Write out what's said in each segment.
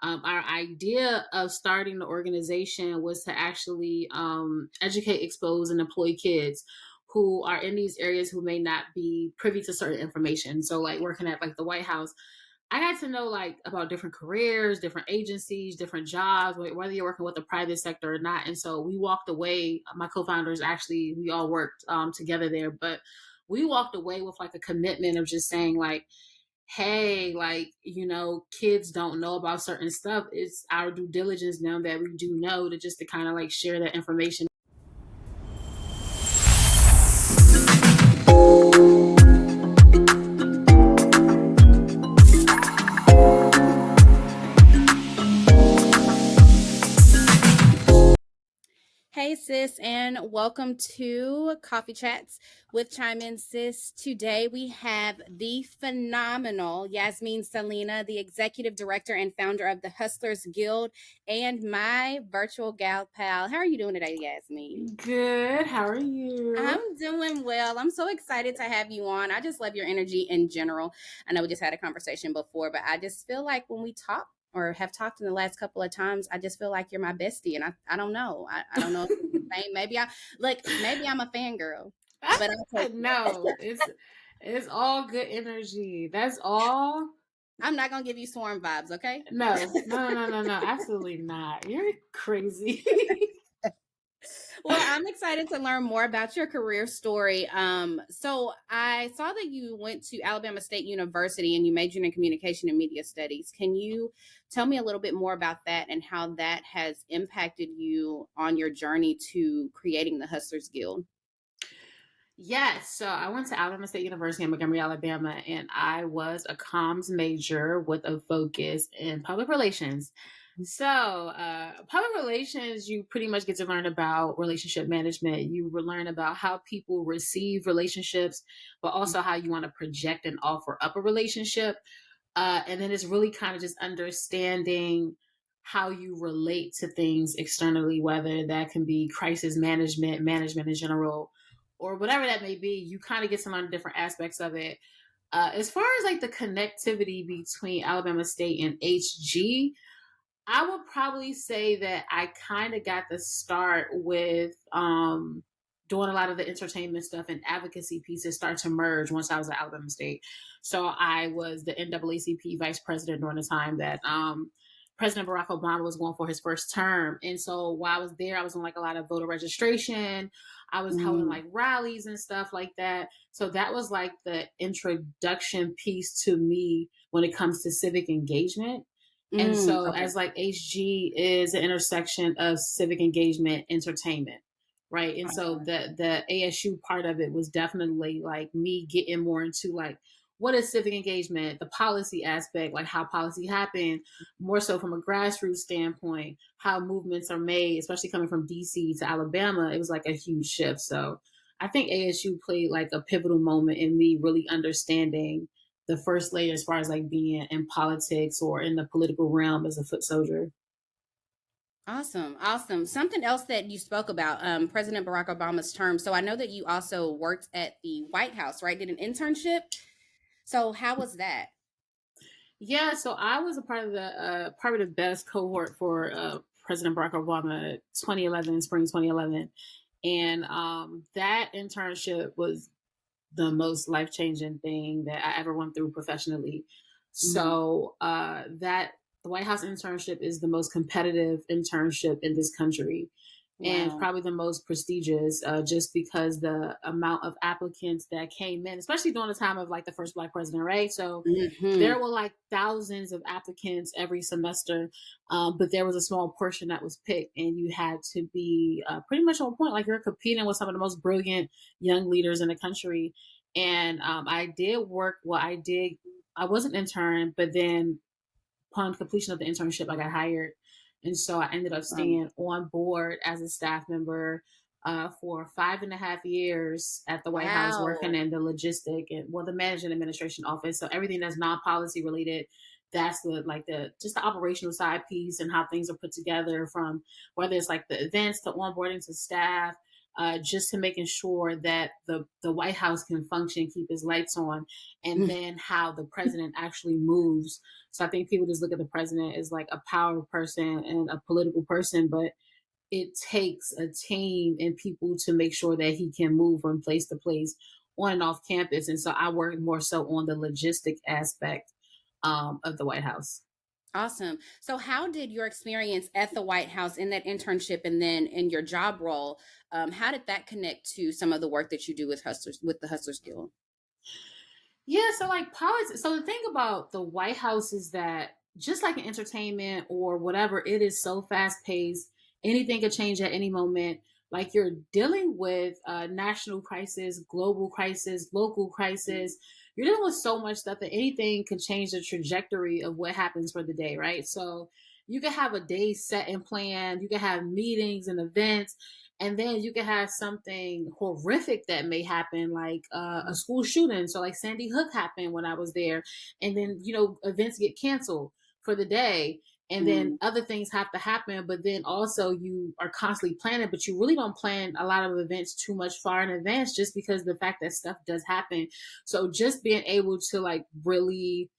Our idea of starting the organization was to actually educate, expose, and employ kids who are in these areas who may not be privy to certain information. So, like working at like the White House, I got to know like about different careers, different agencies, different jobs, whether you're working with the private sector or not. And so we walked away. My co-founders actually, we all worked together there, but we walked away with like a commitment of just saying like, hey, like, kids don't know about certain stuff. It's our due diligence now that we do know to just to kind of like share that information. Hey, sis, and welcome to Coffee Chats with Chime In Sis. Today we have the phenomenal Yasmin Salina, the executive director and founder of the Hustlers Guild, and my virtual gal pal. How are you doing today, Yasmin? Good. How are you? I'm doing well. I'm so excited to have you on. I just love your energy in general. I know we just had a conversation before, but I just feel like when we talk or have talked in the last couple of times, I just feel like you're my bestie. And I don't know. I don't know if it's the same. Maybe I'm a fangirl, but I'll take No, it's all good energy. That's all. I'm not gonna give you swarm vibes, okay? No, no, no, no, no, absolutely not. You're crazy. Well, I'm excited to learn more about your career story. So I saw that you went to Alabama State University and you majored in communication and media studies. Can you tell me a little bit more about that and how that has impacted you on your journey to creating the Hustlers Guild? Yes, so I went to Alabama State University in Montgomery, Alabama, and I was a comms major with a focus in public relations. So, public relations, you pretty much get to learn about relationship management. You will learn about how people receive relationships, but also how you want to project and offer up a relationship. And then it's really kind of just understanding how you relate to things externally, whether that can be crisis management, management in general, or whatever that may be. You kind of get to learn different aspects of it. As far as like the connectivity between Alabama State and HG, I would probably say that I kind of got the start with doing a lot of the entertainment stuff and advocacy pieces start to merge once I was at Alabama State. So I was the NAACP vice president during the time that President Barack Obama was going for his first term. And so while I was there, I was on like a lot of voter registration. I was holding Mm, like rallies and stuff like that. So that was like the introduction piece to me when it comes to civic engagement. And so okay. as like HG is an intersection of civic engagement, entertainment, right? And so the ASU part of it was definitely like me getting more into like what is civic engagement, the policy aspect, like how policy happened, more so from a grassroots standpoint, how movements are made, especially coming from DC to Alabama, it was like a huge shift. So I think ASU played like a pivotal moment in me really understanding the first layer as far as like being in politics or in the political realm as a foot soldier. Awesome, awesome. Something else that you spoke about, President Barack Obama's term. So I know that you also worked at the White House, right? Did an internship. So how was that? Yeah, so I was a part of the best cohort for President Barack Obama 2011, spring 2011. And that internship was the most life changing thing that I ever went through professionally. Mhm. So that the White House internship is the most competitive internship in this country, and Wow. probably the most prestigious, just because the amount of applicants that came in, especially during the time of like the first Black president, right? So there Mhm. were like thousands of applicants every semester, but there was a small portion that was picked, and you had to be pretty much on point. Like you're competing with some of the most brilliant young leaders in the country. And I did work. Well, I did. I was an intern, but then upon completion of the internship, I got hired, and so I ended up Um, staying on board as a staff member for 5.5 years at the White House, working wow. in the logistic and well, the management administration office. So everything that's non-policy related, that's the like the just the operational side piece and how things are put together from whether it's like the events to onboarding to staff. just to making sure that the White House can function, keep its lights on, and Mm. then how the president actually moves. So I think people just look at the president as like a power person and a political person, but it takes a team and people to make sure that he can move from place to place on and off campus. And so I work more so on the logistic aspect of the White House. Awesome. So, how did your experience at the White House in that internship and then in your job role, how did that connect to some of the work that you do with Hustlers, with the Hustlers Guild? Yeah, so like politics. So the thing about the White House is that just like in entertainment or whatever, it is so fast paced. Anything could change at any moment. Like you're dealing with national crisis, global crisis, local crisis. You're dealing with so much stuff that anything could change the trajectory of what happens for the day, right? So you can have a day set and planned. You can have meetings and events, and then you can have something horrific that may happen, like a school shooting. So like Sandy Hook happened when I was there, and then events get canceled for the day, and then Mm. other things have to happen. But then also you are constantly planning, but you really don't plan a lot of events too much far in advance, just because the fact that stuff does happen. So just being able to like really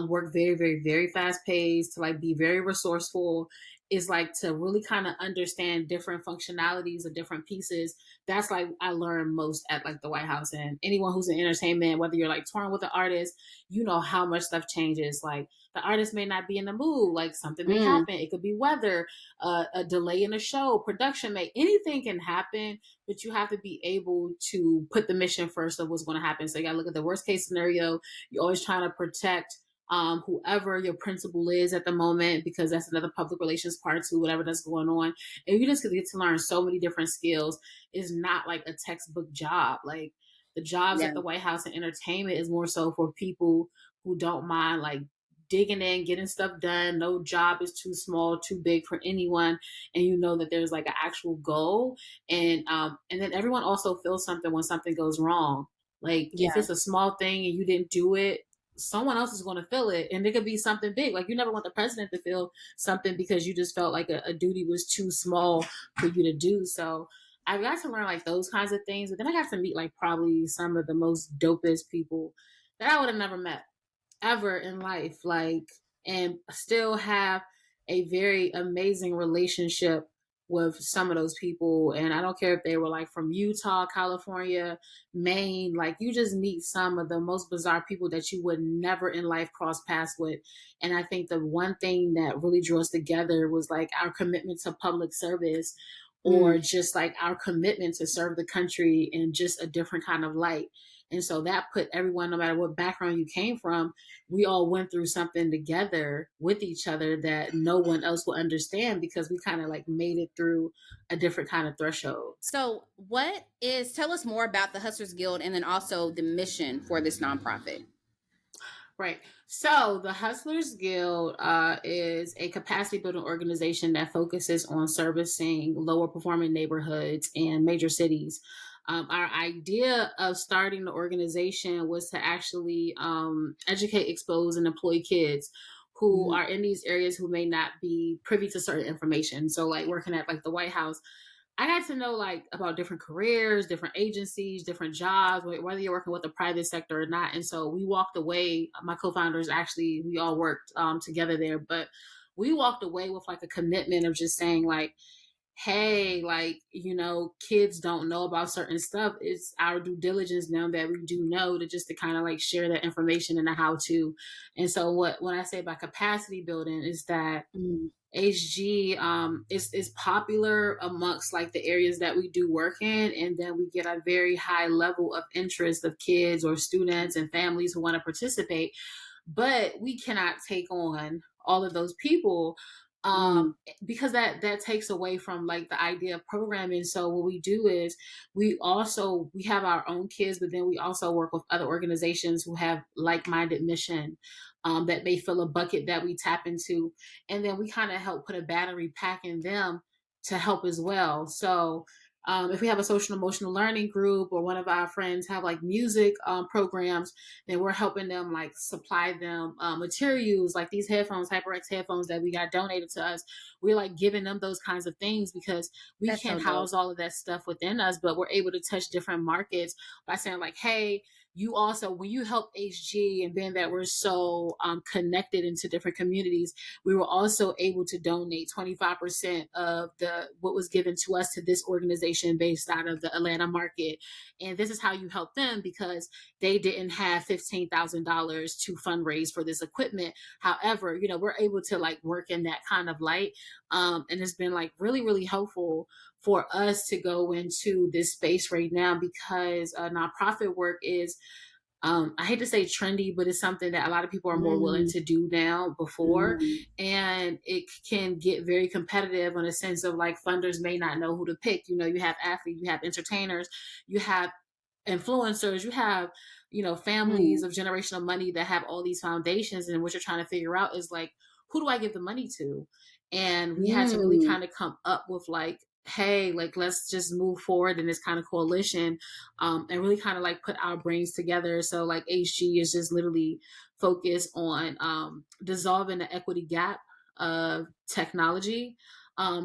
work very, very, very fast paced, to like be very resourceful, is like to really kind of understand different functionalities of different pieces. That's like I learned most at like the White House. And anyone who's in entertainment, whether you're like touring with an artist, you know how much stuff changes. Like the artist may not be in the mood, like something may Mm. happen. It could be weather, a delay in a show, production may, anything can happen, but you have to be able to put the mission first of what's going to happen. So you got to look at the worst case scenario. You're always trying to protect whoever your principal is at the moment, because that's another public relations part to whatever that's going on. And you just get to learn so many different skills. It's not like a textbook job. Like the jobs Yeah. at the White House and entertainment is more so for people who don't mind like digging in, getting stuff done. No job is too small, too big for anyone, and you know that there's like an actual goal. And then everyone also feels something when something goes wrong. Like if Yeah. it's a small thing and you didn't do it, someone else is going to feel it, and it could be something big. Like you never want the president to feel something because you just felt like a duty was too small for you to do. So I got to learn like those kinds of things, but then I got to meet like probably some of the most dopest people that I would have never met ever in life, like, and still have a very amazing relationship with some of those people. And I don't care if they were like from Utah, California, Maine, like you just meet some of the most bizarre people that you would never in life cross paths with. And I think the one thing that really drew us together was like our commitment to public service, or Mm. just like our commitment to serve the country in just a different kind of light. And so that put everyone, no matter what background you came from, we all went through something together with each other that no one else will understand, because we kind of like made it through a different kind of threshold. So, tell us more about the Hustlers Guild and then also the mission for this nonprofit. Right. So the Hustlers Guild is a capacity building organization that focuses on servicing lower performing neighborhoods and major cities. Our idea of starting the organization was to actually educate, expose, and employ kids who Mm. are in these areas who may not be privy to certain information. So, like working at like the White House, I got to know like about different careers, different agencies, different jobs, whether you're working with the private sector or not. And so we walked away. My co-founders actually, we all worked together there, but we walked away with like a commitment of just saying like, hey, like, kids don't know about certain stuff. It's our due diligence now that we do know, to just to kind of like share that information and the how to. And so when I say about capacity building is that Mm. HG is popular amongst like the areas that we do work in, and then we get a very high level of interest of kids or students and families who want to participate, but we cannot take on all of those people, Mm. because that takes away from like the idea of programming. So what we do is we have our own kids, but then we also work with other organizations who have like-minded mission, that may fill a bucket that we tap into, and then we kind of help put a battery pack in them to help as well. So If we have a social emotional learning group, or one of our friends have like music programs, then we're helping them like supply them materials like these headphones, HyperX headphones that we got donated to us. We're like giving them those kinds of things because we That's so can't dope. house all of that stuff within us, but we're able to touch different markets by saying like, hey, you also, when you help HG, and being that we're so connected into different communities, we were also able to donate 25% of the what was given to us to this organization based out of the Atlanta market. And this is how you help them, because they didn't have $15,000 to fundraise for this equipment. However, we're able to like work in that kind of light. And it's been like really, really helpful for us to go into this space right now, because nonprofit work is, I hate to say trendy, but it's something that a lot of people are more willing Mm, to do now before. mm, And it can get very competitive in a sense of like funders may not know who to pick. You have athletes, you have entertainers, you have influencers, you have, families mm, of generational money that have all these foundations. And what you're trying to figure out is like, who do I give the money to? And we had to really mm. kind of come up with like, hey, like, let's just move forward in this kind of coalition, and really kind of like put our brains together. So like HG is just literally focused on dissolving the equity gap of technology,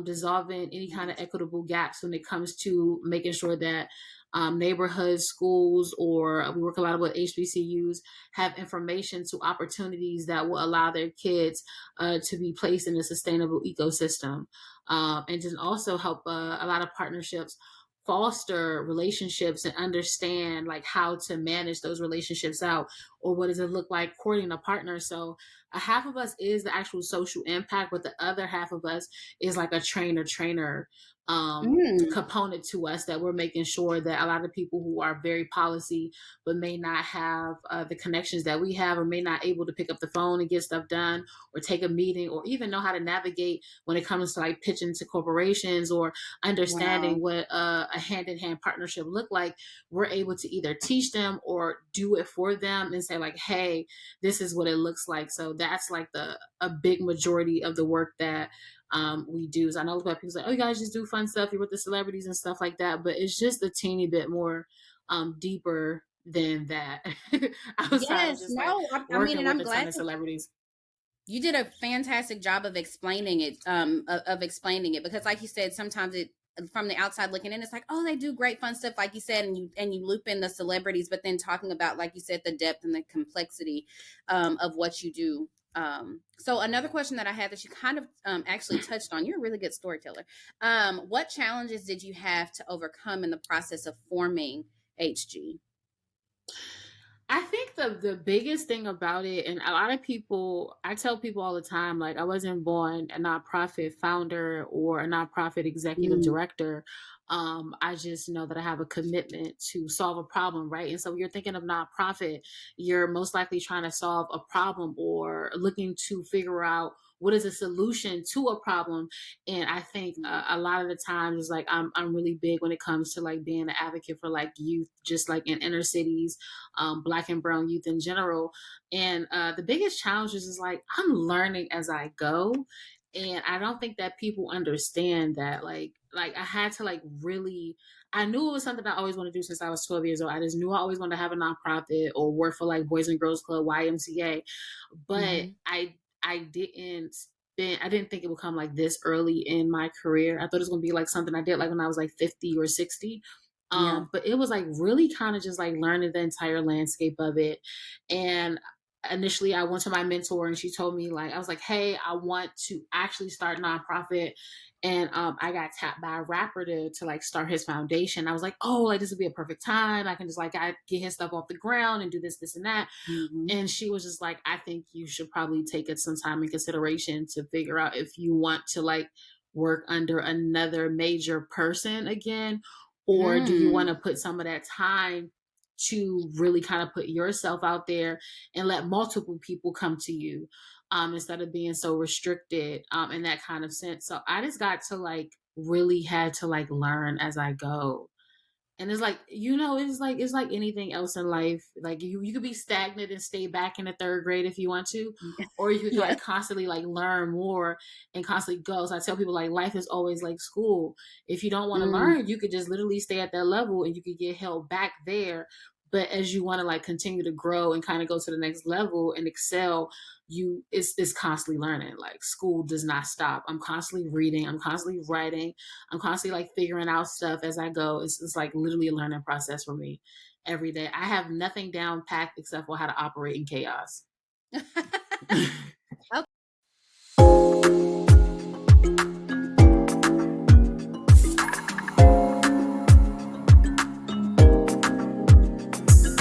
dissolving any kind of equitable gaps when it comes to making sure that neighborhoods, schools, or we work a lot with HBCUs, have information to opportunities that will allow their kids to be placed in a sustainable ecosystem. And then also help a lot of partnerships foster relationships and understand like how to manage those relationships out, or what does it look like courting a partner. So a half of us is the actual social impact, but the other half of us is like a trainer Mm. component to us, that we're making sure that a lot of people who are very policy but may not have the connections that we have, or may not able to pick up the phone and get stuff done, or take a meeting, or even know how to navigate when it comes to like pitching to corporations, or understanding Wow. what a hand-in-hand partnership look like. We're able to either teach them or do it for them and say like, hey, this is what it looks like. So that's like the a big majority of the work that we do. So I know a lot of people say, oh, you guys just do fun stuff, you're with the celebrities and stuff like that, but it's just a teeny bit more deeper than that. Outside of Yes, just like no, I mean, working and with I'm a ton glad of that celebrities. you did a fantastic job of explaining it, of explaining it, because like you said, sometimes it, from the outside looking in, it's like, oh, they do great fun stuff, like you said, and you loop in the celebrities, but then talking about, like you said, the depth and the complexity of what you do. So another question that I had that you kind of actually touched on, you're a really good storyteller. What challenges did you have to overcome in the process of forming HG? I think the biggest thing about it, and a lot of people, I tell people all the time, like I wasn't born a nonprofit founder or a nonprofit executive Mm, director. I just know that I have a commitment to solve a problem, right? And so when you're thinking of nonprofit, you're most likely trying to solve a problem, or looking to figure out what is a solution to a problem. And I think mm, a lot of the times is like I'm really big when it comes to like being an advocate for like youth, just like in inner cities, Black and brown youth in general. And the biggest challenge is like I'm learning as I go, and I don't think that people understand that. Like I had to like really. I knew it was something I always wanted to do since I was 12 years old. I just knew I always wanted to have a nonprofit or work for like Boys and Girls Club, YMCA, but mhm. I didn't. I didn't think it would come like this early in my career. I thought it was gonna be like something I did like when I was like 50 or 60. Yeah. But it was like really kind of just like learning the entire landscape of it. And initially I went to my mentor and she told me like, I was like, hey, I want to actually start a nonprofit. And I got tapped by a rapper to like start his foundation. I was like, oh, like this would be a perfect time. I can just like get his stuff off the ground and do this and that. Mhm. And she was just like, I think you should probably take it some time in consideration to figure out if you want to like work under another major person again, or do you want Hmm. to put some of that time to really kind of put yourself out there and let multiple people come to you, instead of being so restricted, in that kind of sense. So I just got to like really had to like learn as I go. And it's like, it's like anything else in life. Like you could be stagnant and stay back in the third grade if you want to, or you could Yes. like constantly like learn more and constantly go. So I tell people like life is always like school. If you don't want to Mm. learn, you could just literally stay at that level and you could get held back there. But as you want to like continue to grow and kind of go to the next level and excel, it's constantly learning. Like school does not stop. I'm constantly reading, I'm constantly writing, I'm constantly like figuring out stuff as I go. It's like literally a learning process for me every day. I have nothing down packed except for how to operate in chaos.